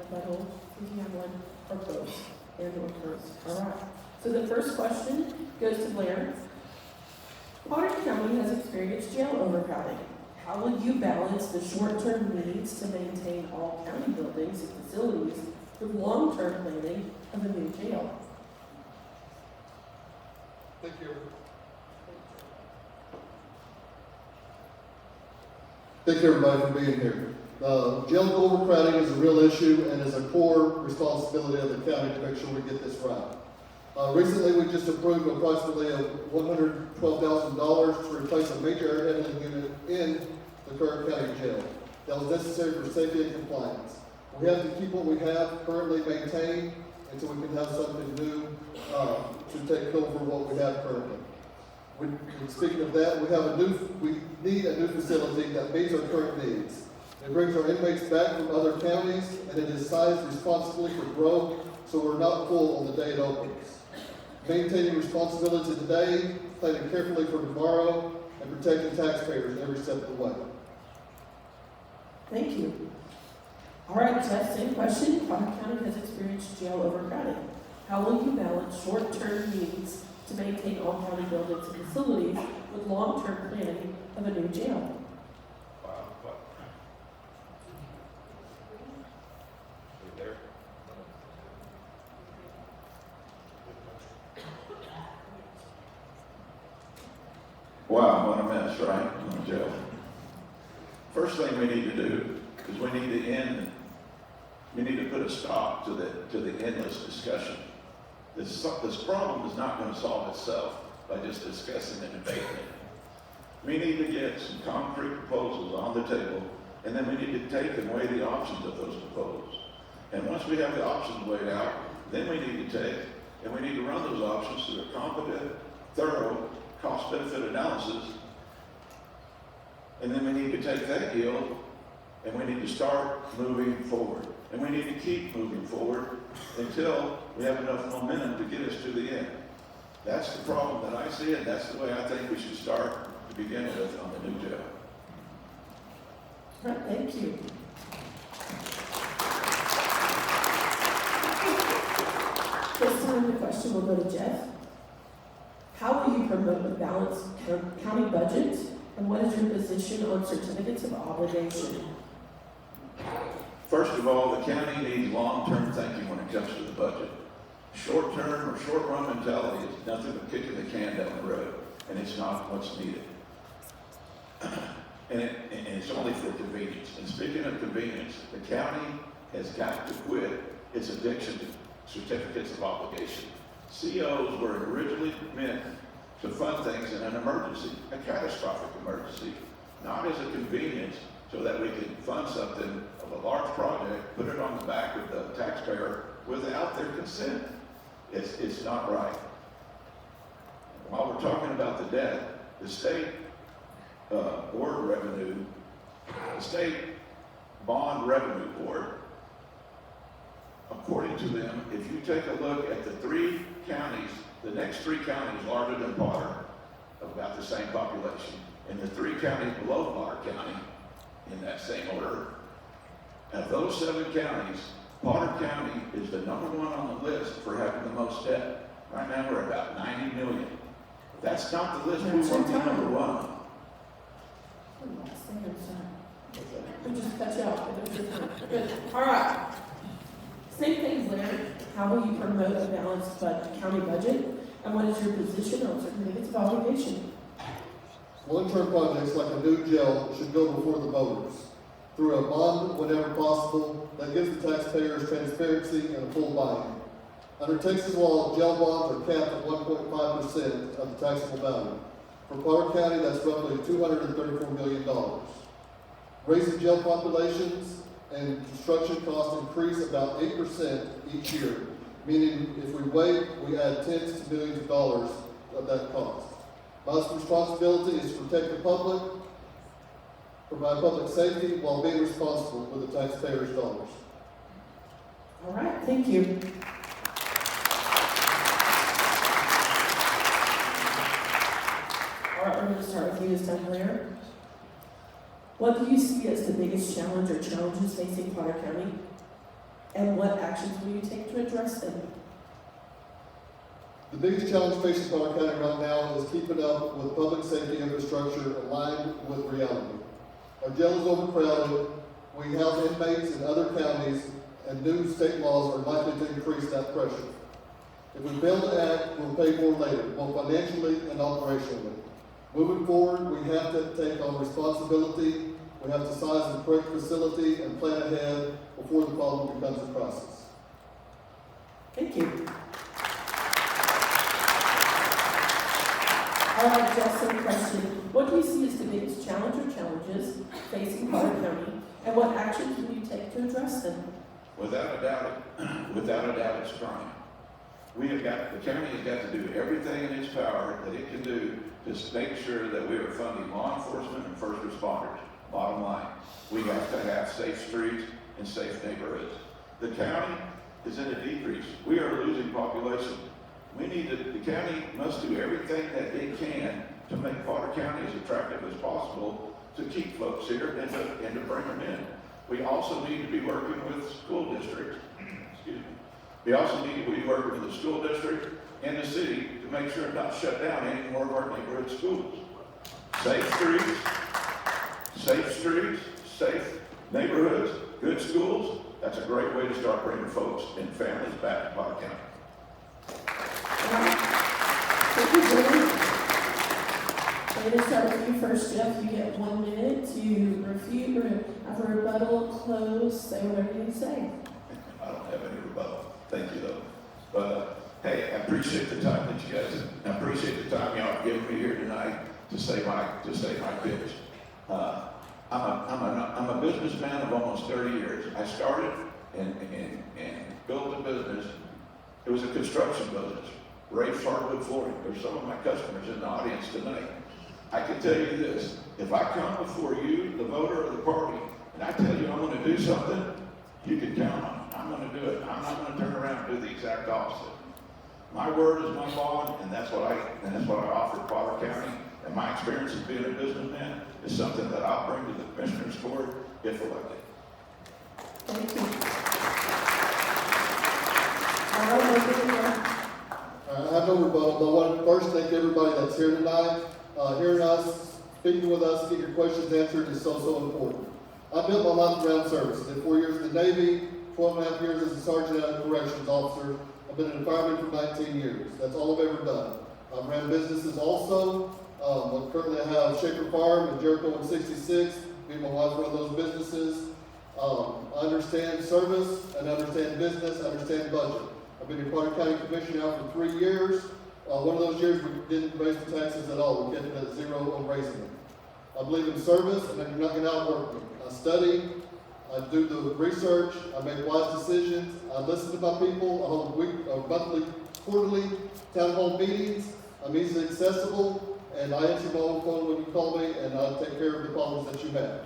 rebuttal, if you have one, or both, and or first. All right. So the first question goes to Blair. Potter County has experienced jail overcrowding. How will you balance the short-term needs to maintain all county buildings and facilities with long-term planning of a new jail? Thank you. Thank you, everybody, for being here. Jail overcrowding is a real issue and is a core responsibility of the county to make sure we get this right. Recently, we just approved approximately $112,000 to replace a major air handling unit in the current county jail. That was necessary for safety and compliance. We have to keep what we have currently maintained until we can have something new to take over what we have currently. Speaking of that, we need a new facility that meets our current needs. It brings our inmates back from other counties, and it is sized responsibly for growth, so we're not full on the day it opens. Maintaining responsibility today, planning carefully for tomorrow, and protecting taxpayers every step of the way. Thank you. All right, Jeff, same question. Potter County has experienced jail overcrowding. How will you balance short-term needs to maintain all county buildings and facilities with long-term planning of a new jail? Wow, what a mess, right? In the jail. First thing we need to do is we need to put a stop to the endless discussion. This problem is not going to solve itself by just discussing and debating it. We need to get some concrete proposals on the table, and then we need to take and weigh the options of those proposals. And once we have the options weighed out, then we need to take and we need to run those options through a competent, thorough, cost-benefit analysis. And then we need to take that deal and we need to start moving forward. And we need to keep moving forward until we have enough momentum to get us to the end. That's the problem that I see, and that's the way I think we should start to begin with on the new jail. All right, thank you. This time the question will go to Jeff. How will you promote a balanced county budget, and what is your position on certificates of obligation? First of all, the county needs long-term thinking when it comes to the budget. Short-term or short-run mentality is nothing but kicking the can down the road, and it's not what's needed. And it's only for convenience. And speaking of convenience, the county has got to quit its addiction to certificates of obligation. COs were originally meant to fund things in an emergency, a catastrophic emergency, not as a convenience so that we can fund something of a large project, put it on the back of the taxpayer without their consent. It's not right. While we're talking about the debt, the state board revenue, the state bond revenue board, according to them, if you take a look at the three counties, the next three counties larger than Potter, about the same population, and the three counties below Potter County, in that same order, of those 7 counties, Potter County is the #1 on the list for having the most debt. Right now we're about 90 million. That's not the list we want to be #1. We'll just cut you off. Good. All right. Same thing, Blair. How will you promote a balanced county budget? And what is your position on certificates of obligation? Long-term projects like a new jail should go before the voters through a bond whenever possible that gives the taxpayers transparency and a full buy-in. Under Texas law, jail bonds are capped at 1.5% of the taxable value. For Potter County, that's roughly $234 million. Raising jail populations and construction costs increase about 8% each year, meaning if we wait, we add tens to millions of dollars of that cost. My responsibility is to protect the public, provide public safety while being responsible for the taxpayers' dollars. All right, thank you. All right, we're going to start with you this time, Blair. What do you see as the biggest challenge or challenges facing Potter County? And what actions will you take to address them? The biggest challenge facing Potter County right now is keeping up with public safety infrastructure aligned with reality. Our jail is overcrowded, we house inmates in other counties, and new state laws are likely to increase that pressure. If we fail to act, we'll pay more later, both financially and operationally. Moving forward, we have to take on responsibility, we have to size the correct facility and plan ahead before the problem becomes a crisis. Thank you. All right, Justin, question. What do you see as the biggest challenge or challenges facing Potter County, and what actions will you take to address them? Without a doubt, it's crime. The county has got to do everything in its power that it can do to make sure that we are funding law enforcement and first responders. Bottom line, we have to have safe streets and safe neighborhoods. The county is in a decrease. We are losing population. The county must do everything that it can to make Potter County as attractive as possible to keep folks here and to bring them in. We also need to be working with school districts. Excuse me. We also need to be working with the school district and the city to make sure not shut down any more of our neighborhood schools. Safe streets, safe neighborhoods, good schools. That's a great way to start bringing folks and families back to Potter County. Thank you, Jim. I'm going to start with you first, Jeff. You get 1 minute to refute or have a rebuttal, close, say whatever you need to say. I don't have any rebuttal. Thank you, though. But hey, I appreciate the time that you guys. I appreciate the time y'all have given me here tonight to say my pitch. I'm a businessman of almost 30 years. I started and built a business. It was a construction business. Raised hardwood flooring. There's some of my customers in the audience tonight. I can tell you this, if I come before you, the voter of the party, and I tell you I'm going to do something, you can count on it. I'm going to do it. I'm not going to turn around and do the exact opposite. My word is my bond, and that's what I offer Potter County. And my experience as being a businessman is something that I'll bring to the Commissioner's Court if elected. Thank you. I have no rebuttal, but I want to first thank everybody that's here tonight. Hearing us, speaking with us, get your questions answered is so important. I built my life around service. I did 4 years in the Navy, 12 and a half years as a sergeant and a corrections officer. I've been an fireman for 19 years. That's all I've ever done. I've ran businesses also. Currently I have Shaker Farm in Jericho 166. Me and my wife run those businesses. I understand service, and I understand business, I understand budget. I've been your Potter County Commissioner now for 3 years. One of those years we didn't raise the taxes at all. We kept it at zero on raising them. I believe in service, and you're not going to outwork me. I study, I do the research, I make wise decisions, I listen to my people, I hold monthly, quarterly town hall meetings. I'm easily accessible, and I answer my own phone when you call me, and I take care of the problems that you have.